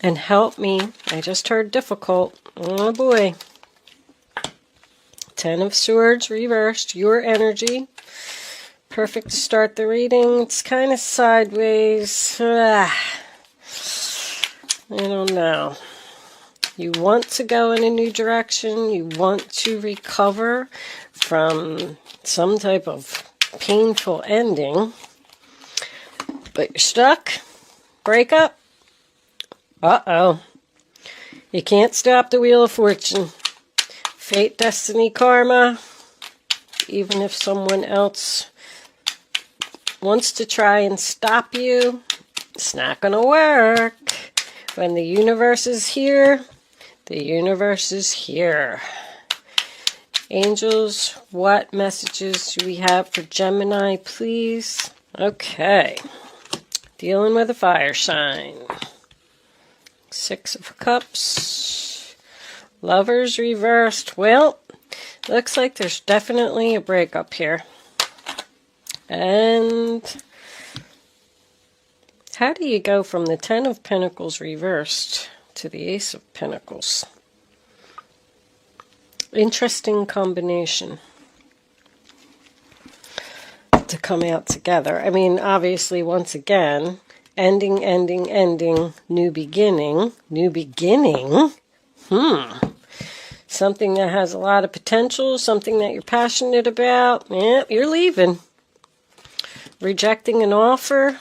and help me. I just heard difficult. Oh boy. 10 of Swords reversed. Your energy. Perfect to start the reading. It's kind of sideways. I don't know. You want to go in a new direction. You want to recover from some type of painful ending. But you're stuck. Breakup. Uh-oh. You can't stop the Wheel of Fortune. Fate, destiny, karma. Even if someone else wants to try and stop you, it's not going to work. When the universe is here, the universe is here. Angels, what messages do we have for Gemini, please? Okay. Dealing with a fire sign. 6 of Cups. Lovers reversed. Well, looks like there's definitely a breakup here. And how do you go from the 10 of Pentacles reversed to the Ace of Pentacles? Interesting combination to come out together. I mean, obviously, once again, ending, ending, ending, new beginning. New beginning? Something that has a lot of potential, something that you're passionate about. Yeah, you're leaving. Rejecting an offer.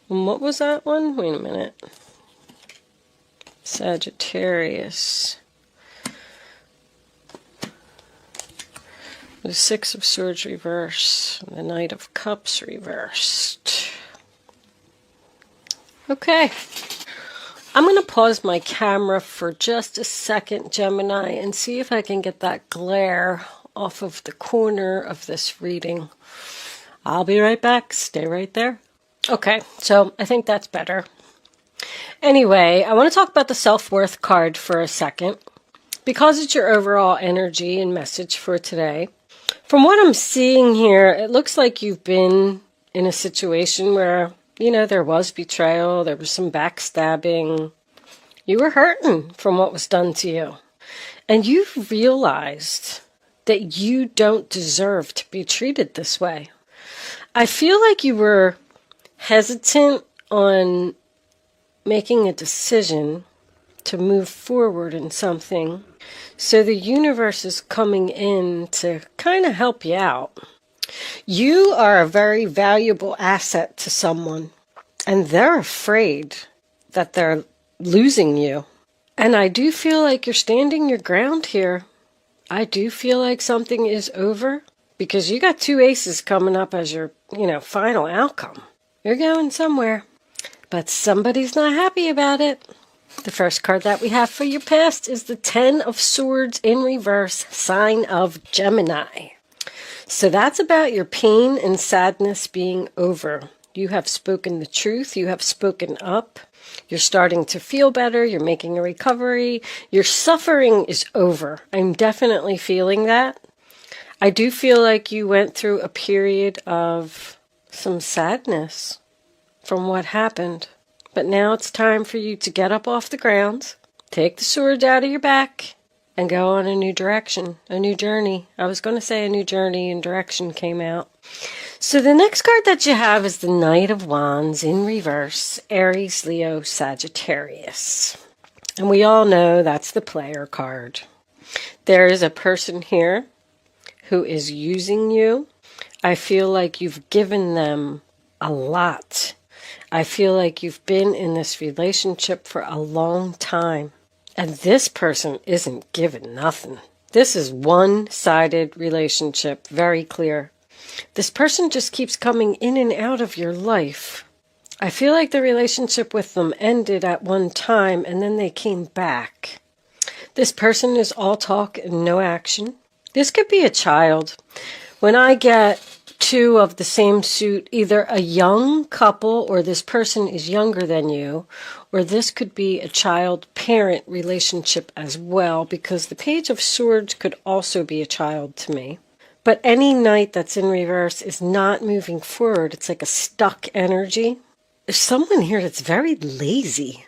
And what was that one? Wait a minute. Sagittarius. The 6 of Swords reversed. The Knight of Cups reversed. Okay. I'm going to pause my camera for just a second, Gemini, and see if I can get that glare off of the corner of this reading. I'll be right back. Stay right there. Okay, so I think that's better. Anyway, I want to talk about the self-worth card for a second, because it's your overall energy and message for today. From what I'm seeing here, it looks like you've been in a situation where, you know, there was betrayal, there was some backstabbing. You were hurting from what was done to you. And you've realized that you don't deserve to be treated this way. I feel like you were hesitant on making a decision to move forward in something. So the universe is coming in to kind of help you out. You are a very valuable asset to someone, and they're afraid that they're losing you. And I do feel like you're standing your ground here. I do feel like something is over, because you got 2 aces coming up as your, final outcome. You're going somewhere, but somebody's not happy about it. The first card that we have for your past is the 10 of Swords in reverse, sign of Gemini. So that's about your pain and sadness being over. You have spoken the truth. You have spoken up. You're starting to feel better. You're making a recovery. Your suffering is over. I'm definitely feeling that. I do feel like you went through a period of some sadness from what happened. But now it's time for you to get up off the ground, take the swords out of your back, and go on a new direction, a new journey. I was going to say a new journey, and direction came out. So the next card that you have is the Knight of Wands in reverse, Aries, Leo, Sagittarius. And we all know that's the player card. There is a person here who is using you. I feel like you've given them a lot. I feel like you've been in this relationship for a long time. And this person isn't giving nothing. This is one-sided relationship, very clear. This person just keeps coming in and out of your life. I feel like the relationship with them ended at one time and then they came back. This person is all talk and no action. This could be a child. When I get 2 of the same suit, either a young couple or this person is younger than you, or this could be a child-parent relationship as well, because the Page of Swords could also be a child to me. But any knight that's in reverse is not moving forward. It's like a stuck energy. there's someone here that's very lazy.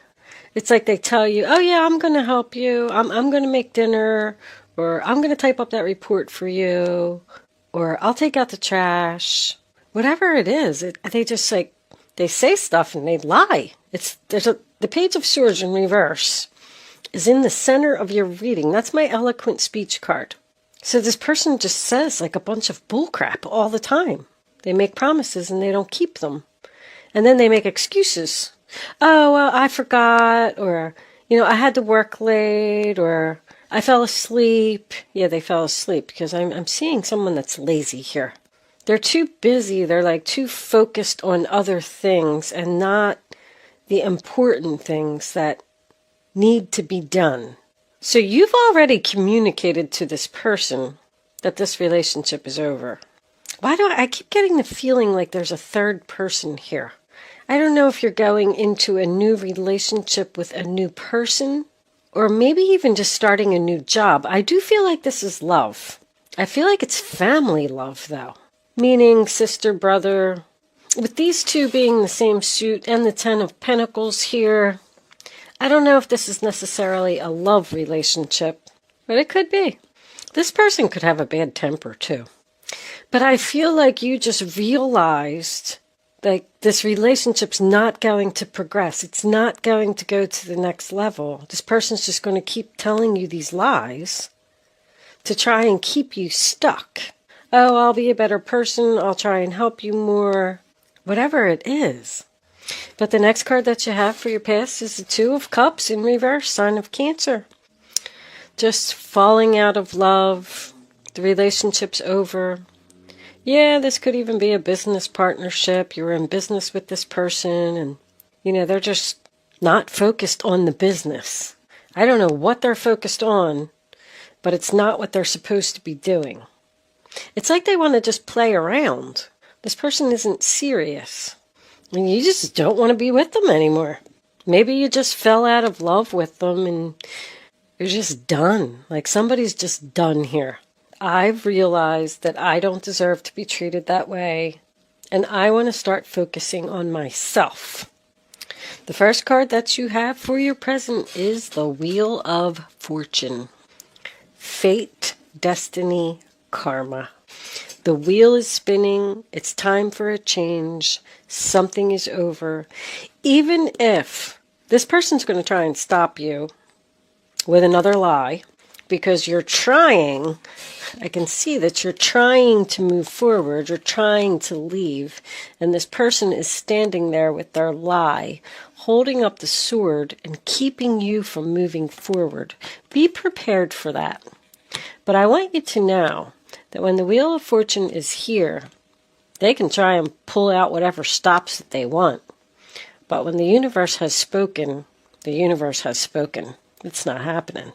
It's like they tell you, oh yeah, I'm going to help you. I'm going to make dinner, or I'm going to type up that report for you, or I'll take out the trash. Whatever it is, they just like, they say stuff and they lie. The Page of Swords in reverse is in the center of your reading. That's my eloquent speech card. So this person just says like a bunch of bullcrap all the time. They make promises and they don't keep them. And then they make excuses. Oh, well, I forgot, or, I had to work late, or I fell asleep. Yeah, they fell asleep because I'm seeing someone that's lazy here. They're too busy. They're like too focused on other things and not the important things that need to be done. So you've already communicated to this person that this relationship is over. Why do I keep getting the feeling like there's a third person here? I don't know if you're going into a new relationship with a new person, or maybe even just starting a new job. I do feel like this is love. I feel like it's family love, though. Meaning sister, brother. With these two being the same suit and the Ten of Pentacles here, I don't know if this is necessarily a love relationship, but it could be. This person could have a bad temper, too. But I feel like you just realized that this relationship's not going to progress. It's not going to go to the next level. This person's just going to keep telling you these lies to try and keep you stuck. Oh, I'll be a better person. I'll try and help you more. Whatever it is. But the next card that you have for your past is the Two of Cups in reverse, sign of Cancer. Just falling out of love. The relationship's over. Yeah, this could even be a business partnership. You're in business with this person and, they're just not focused on the business. I don't know what they're focused on, but it's not what they're supposed to be doing. It's like they want to just play around. This person isn't serious. And you just don't want to be with them anymore. Maybe you just fell out of love with them and you're just done. Like somebody's just done here. I've realized that I don't deserve to be treated that way, and I want to start focusing on myself. The first card that you have for your present is the Wheel of Fortune. Fate, destiny, karma. The wheel is spinning. It's time for a change. Something is over. Even if this person's going to try and stop you with another lie, because you're trying, I can see that you're trying to move forward, you're trying to leave, and this person is standing there with their lie, holding up the sword and keeping you from moving forward. Be prepared for that. But I want you to know that when the Wheel of Fortune is here, they can try and pull out whatever stops that they want. But when the universe has spoken, the universe has spoken. It's not happening.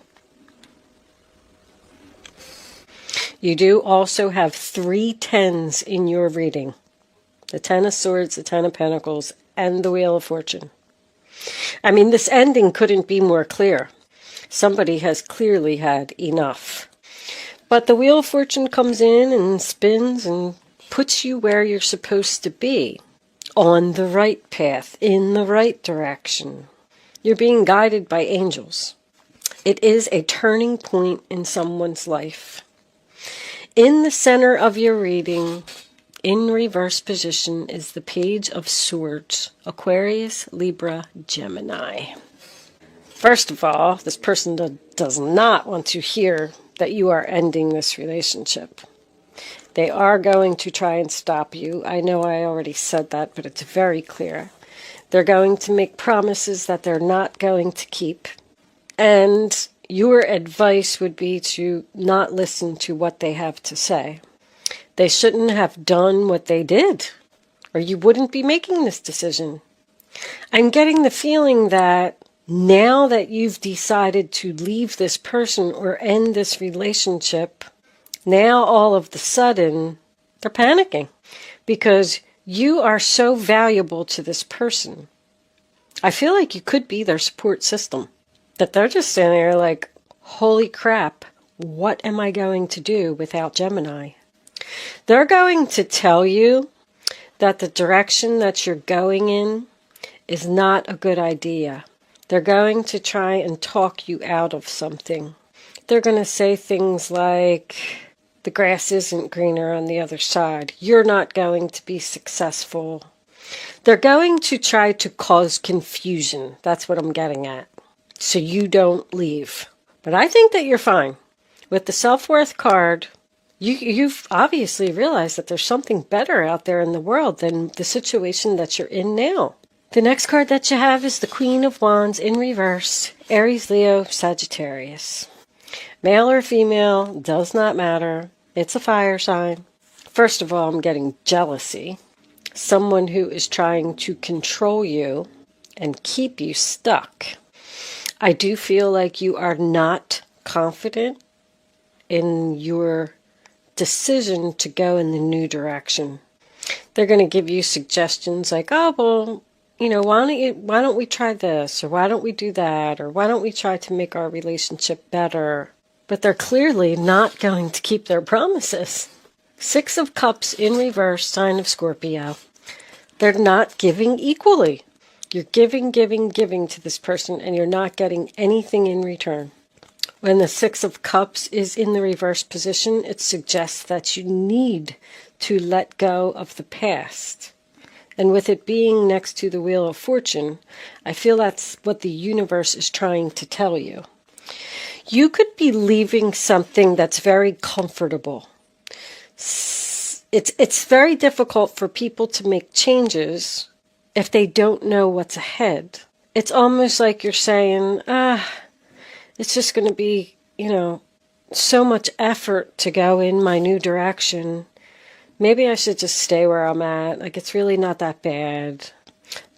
You do also have 3 tens in your reading. The Ten of Swords, the Ten of Pentacles, and the Wheel of Fortune. I mean, this ending couldn't be more clear. Somebody has clearly had enough. But the Wheel of Fortune comes in and spins and puts you where you're supposed to be. On the right path, in the right direction. You're being guided by angels. It is a turning point in someone's life. In the center of your reading, in reverse position, is the Page of Swords, Aquarius, Libra, Gemini. First of all, this person does not want to hear that you are ending this relationship. They are going to try and stop you. I know I already said that, but it's very clear. They're going to make promises that they're not going to keep. And your advice would be to not listen to what they have to say. They shouldn't have done what they did, or you wouldn't be making this decision. I'm getting the feeling that now that you've decided to leave this person or end this relationship, now all of the sudden they're panicking because you are so valuable to this person. I feel like you could be their support system. That they're just sitting there like, holy crap, what am I going to do without Gemini? They're going to tell you that the direction that you're going in is not a good idea. They're going to try and talk you out of something. They're going to say things like, the grass isn't greener on the other side. You're not going to be successful. They're going to try to cause confusion. That's what I'm getting at. So you don't leave. But I think that you're fine. With the self-worth card, you've obviously realized that there's something better out there in the world than the situation that you're in now. The next card that you have is the Queen of Wands in reverse, Aries, Leo, Sagittarius. Male or female, does not matter. It's a fire sign. First of all, I'm getting jealousy. Someone who is trying to control you and keep you stuck. I do feel like you are not confident in your decision to go in the new direction. They're going to give you suggestions like, oh, well, why don't we try this, or why don't we do that, or why don't we try to make our relationship better? But they're clearly not going to keep their promises. Six of Cups in reverse, sign of Scorpio. They're not giving equally. You're giving to this person, and you're not getting anything in return. When the Six of Cups is in the reverse position, it suggests that you need to let go of the past. And with it being next to the Wheel of Fortune, I feel that's what the universe is trying to tell you. You could be leaving something that's very comfortable. It's very difficult for people to make changes if they don't know what's ahead. It's almost like you're saying, it's just going to be, so much effort to go in my new direction. Maybe I should just stay where I'm at. Like, it's really not that bad.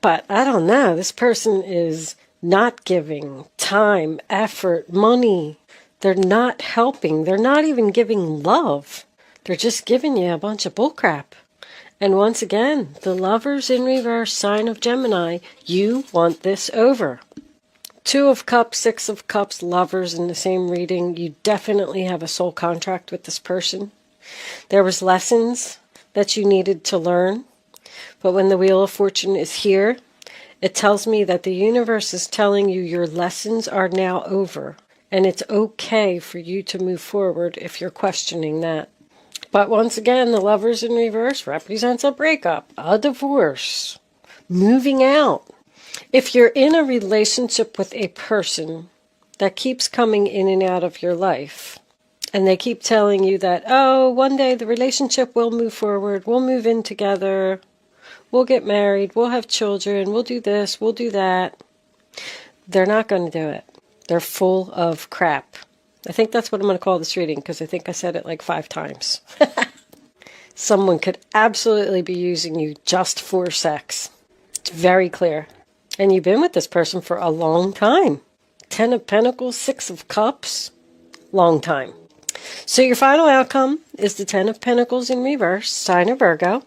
But I don't know. This person is not giving time, effort, money. They're not helping. They're not even giving love. They're just giving you a bunch of bullcrap. And once again, the Lovers in reverse, sign of Gemini, you want this over. Two of Cups, Six of Cups, Lovers in the same reading. You definitely have a soul contract with this person. There was lessons that you needed to learn. But when the Wheel of Fortune is here, it tells me that the universe is telling you your lessons are now over. And it's okay for you to move forward if you're questioning that. But once again, the Lovers in reverse represents a breakup, a divorce, moving out. If you're in a relationship with a person that keeps coming in and out of your life, and they keep telling you that, oh, one day the relationship will move forward, we'll move in together, we'll get married, we'll have children, we'll do this, we'll do that, they're not going to do it. They're full of crap. I think that's what I'm going to call this reading, because I think I said it like 5 times. Someone could absolutely be using you just for sex. It's very clear. And you've been with this person for a long time. 10 of Pentacles, 6 of Cups, long time. So your final outcome is the 10 of Pentacles in reverse, sign of Virgo.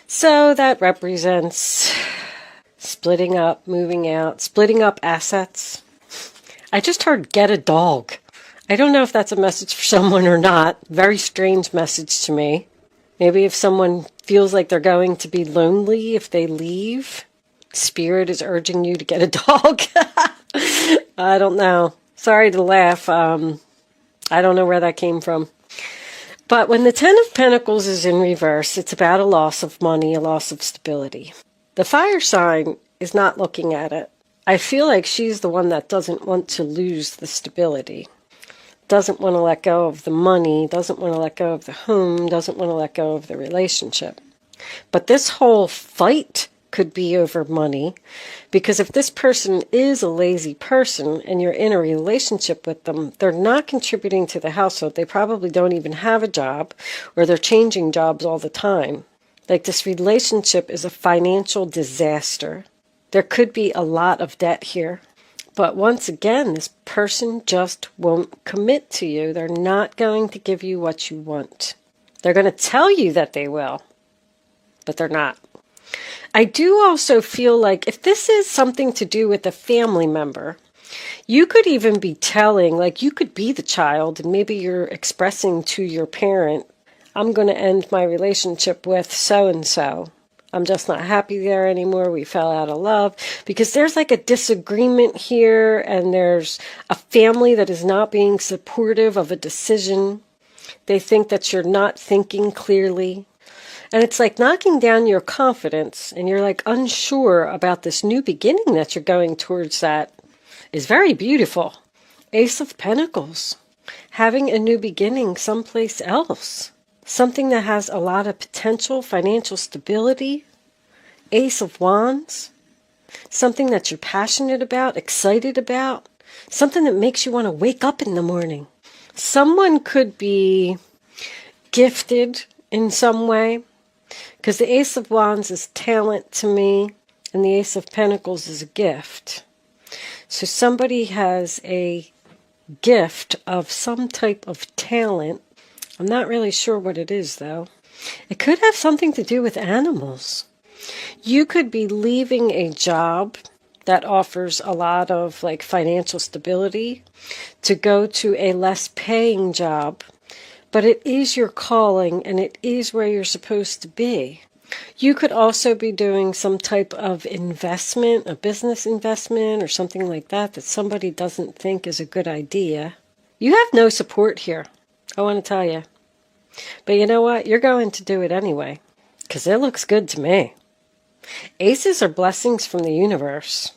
So that represents splitting up, moving out, splitting up assets. I just heard get a dog. I don't know if that's a message for someone or not. Very strange message to me. Maybe if someone feels like they're going to be lonely if they leave, Spirit is urging you to get a dog. I don't know. Sorry to laugh. I don't know where that came from. But when the 10 of Pentacles is in reverse, it's about a loss of money, a loss of stability. The fire sign is not looking at it. I feel like she's the one that doesn't want to lose the stability, doesn't want to let go of the money, doesn't want to let go of the home, doesn't want to let go of the relationship. But this whole fight could be over money, because if this person is a lazy person and you're in a relationship with them, they're not contributing to the household. They probably don't even have a job, or they're changing jobs all the time. Like, this relationship is a financial disaster. There could be a lot of debt here. But once again, this person just won't commit to you. They're not going to give you what you want. They're going to tell you that they will, but they're not. I do also feel like if this is something to do with a family member, you could even be telling, like, you could be the child and maybe you're expressing to your parent, I'm going to end my relationship with so-and-so. I'm just not happy there anymore. We fell out of love. Because there's like a disagreement here, and there's a family that is not being supportive of a decision. They think that you're not thinking clearly. And it's like knocking down your confidence, and you're like unsure about this new beginning that you're going towards that is very beautiful. Ace of Pentacles. Having a new beginning someplace else. Something that has a lot of potential, financial stability. Ace of Wands. Something that you're passionate about, excited about. Something that makes you want to wake up in the morning. Someone could be gifted in some way. Because the Ace of Wands is talent to me. And the Ace of Pentacles is a gift. So somebody has a gift of some type of talent. I'm not really sure what it is, though. It could have something to do with animals. You could be leaving a job that offers a lot of like financial stability to go to a less paying job, but it is your calling and it is where you're supposed to be. You could also be doing some type of investment, a business investment or something like that that somebody doesn't think is a good idea. You have no support here, I want to tell you. But you know what? You're going to do it anyway, because it looks good to me. Aces are blessings from the universe.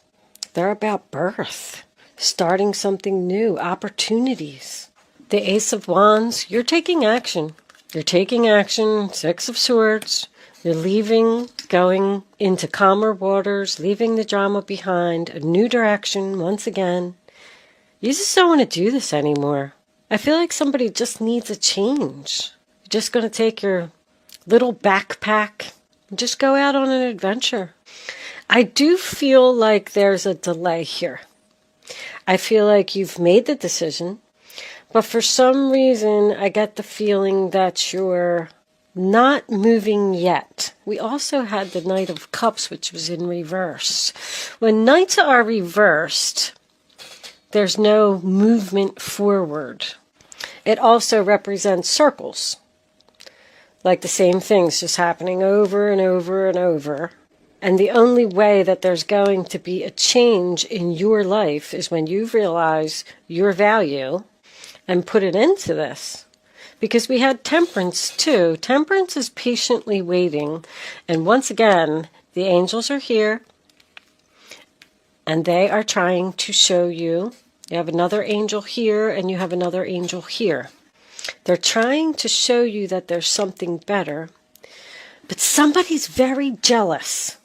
They're about birth, starting something new, opportunities. The Ace of Wands, you're taking action. You're taking action, Six of Swords. You're leaving, going into calmer waters, leaving the drama behind, a new direction once again. You just don't want to do this anymore. I feel like somebody just needs a change. You're just going to take your little backpack and just go out on an adventure. I do feel like there's a delay here. I feel like you've made the decision, but for some reason I get the feeling that you're not moving yet. We also had the Knight of Cups, which was in reverse. When Knights are reversed, there's no movement forward. It also represents circles. Like the same things just happening over and over and over. And the only way that there's going to be a change in your life is when you realize your value and put it into this. Because we had Temperance too. Temperance is patiently waiting. And once again, the angels are here. And they are trying to show you. You have another angel here and you have another angel here. They're trying to show you that there's something better. But somebody's very jealous.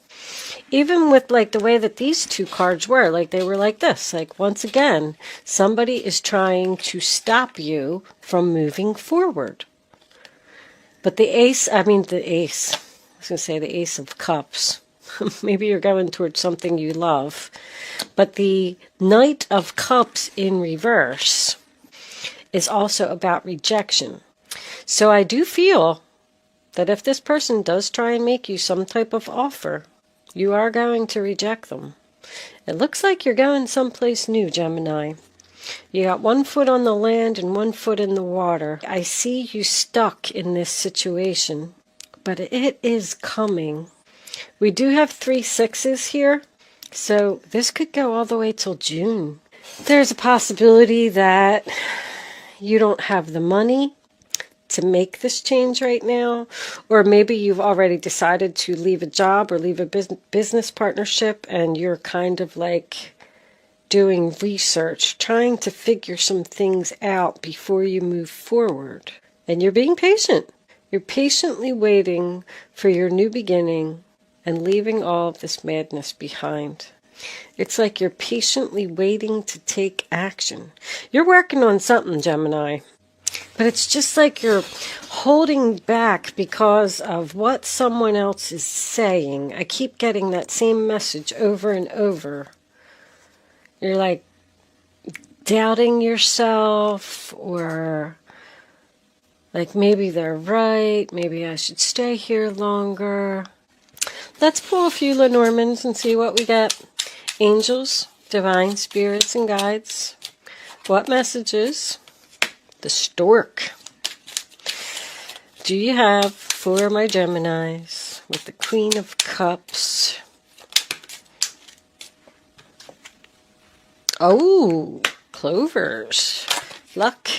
Even with like the way that these two cards were, like they were like this. Like once again, somebody is trying to stop you from moving forward. But the Ace of Cups. Maybe you're going towards something you love. But the Knight of Cups in reverse is also about rejection. So I do feel that if this person does try and make you some type of offer, you are going to reject them. It looks like you're going someplace new, Gemini. You got 1 foot on the land and 1 foot in the water. I see you stuck in this situation, but it is coming. We do have 3 sixes here, so this could go all the way till June. There's a possibility that you don't have the money to make this change right now, or maybe you've already decided to leave a job or leave a business partnership and you're kind of like doing research, trying to figure some things out before you move forward. And you're being patient. You're patiently waiting for your new beginning and leaving all of this madness behind. It's like you're patiently waiting to take action. You're working on something, Gemini. But it's just like you're holding back because of what someone else is saying. I keep getting that same message over and over. You're like doubting yourself, or like maybe they're right, maybe I should stay here longer. Let's pull a few Lenormands and see what we get. Angels, divine spirits, and guides. What messages? The stork. Do you have for my Geminis? with the Queen of Cups. Oh, clovers. Luck.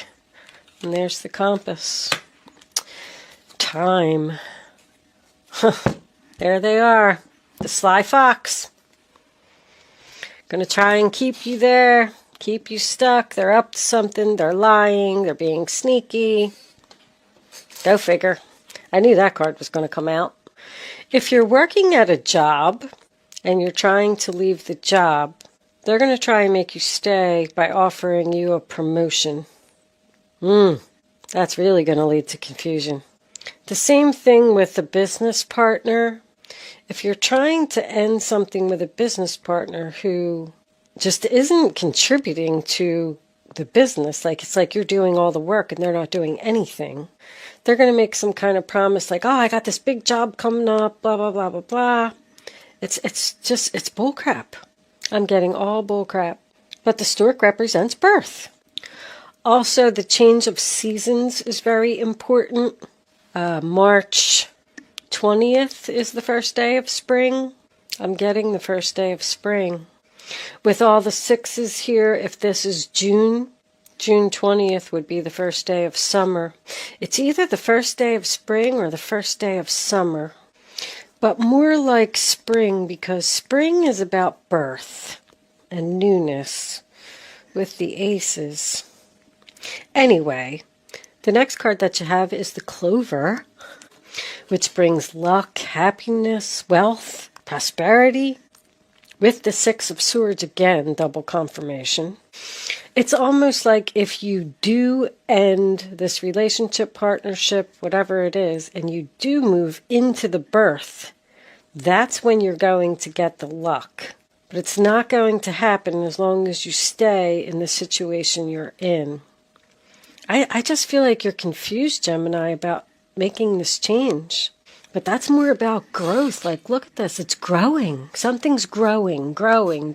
And there's the compass. Time. There they are. The sly fox. Gonna try and keep you there. Keep you stuck. They're up to something. They're lying. They're being sneaky. Go figure. I knew that card was going to come out. If you're working at a job and you're trying to leave the job, they're going to try and make you stay by offering you a promotion. That's really going to lead to confusion. The same thing with a business partner. If you're trying to end something with a business partner who just isn't contributing to the business, like it's like you're doing all the work and they're not doing anything, they're going to make some kind of promise like, oh, I got this big job coming up, blah, blah, blah, blah, blah. It's bullcrap. I'm getting all bullcrap. But the stork represents birth. Also, the change of seasons is very important. March 20th is the first day of spring. I'm getting the first day of spring. With all the sixes here, if this is June 20th would be the first day of summer. It's either the first day of spring or the first day of summer. But more like spring, because spring is about birth and newness with the aces. Anyway, the next card that you have is the clover, which brings luck, happiness, wealth, prosperity. With the Six of Swords, again, double confirmation. It's almost like if you do end this relationship, partnership, whatever it is, and you do move into the birth, that's when you're going to get the luck. But it's not going to happen as long as you stay in the situation you're in. I just feel like you're confused, Gemini, about making this change. But that's more about growth. Like, look at this. It's growing. Something's growing, birth.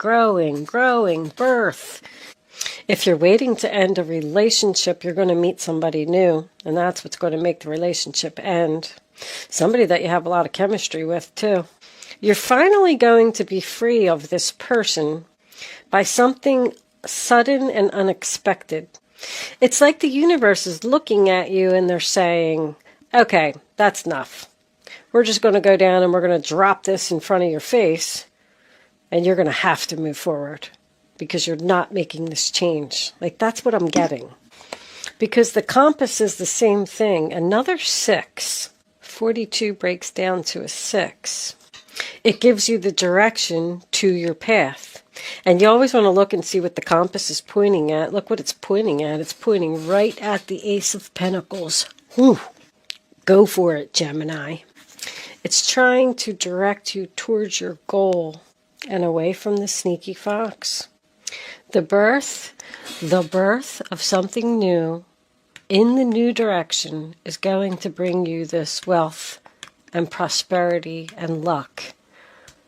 If you're waiting to end a relationship, you're going to meet somebody new. And that's what's going to make the relationship end. Somebody that you have a lot of chemistry with, too. You're finally going to be free of this person by something sudden and unexpected. It's like the universe is looking at you and they're saying, okay, that's enough. We're just going to go down and we're going to drop this in front of your face, and you're going to have to move forward because you're not making this change. Like, that's what I'm getting. Because the compass is the same thing. Another 6. 42 breaks down to a 6. It gives you the direction to your path. And you always want to look and see what the compass is pointing at. Look what it's pointing at. It's pointing right at the Ace of Pentacles. Whew. Go for it, Gemini. It's trying to direct you towards your goal and away from the sneaky fox. The birth of something new in the new direction is going to bring you this wealth and prosperity and luck.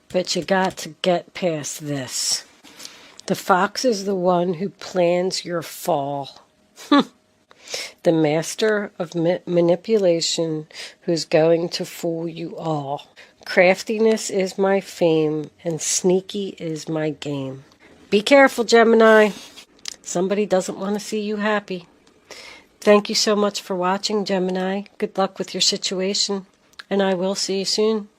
But you got to get past this. The fox is the one who plans your fall. The master of manipulation who's going to fool you all. Craftiness is my fame and sneaky is my game. Be careful, Gemini. Somebody doesn't want to see you happy. Thank you so much for watching, Gemini. Good luck with your situation, and I will see you soon.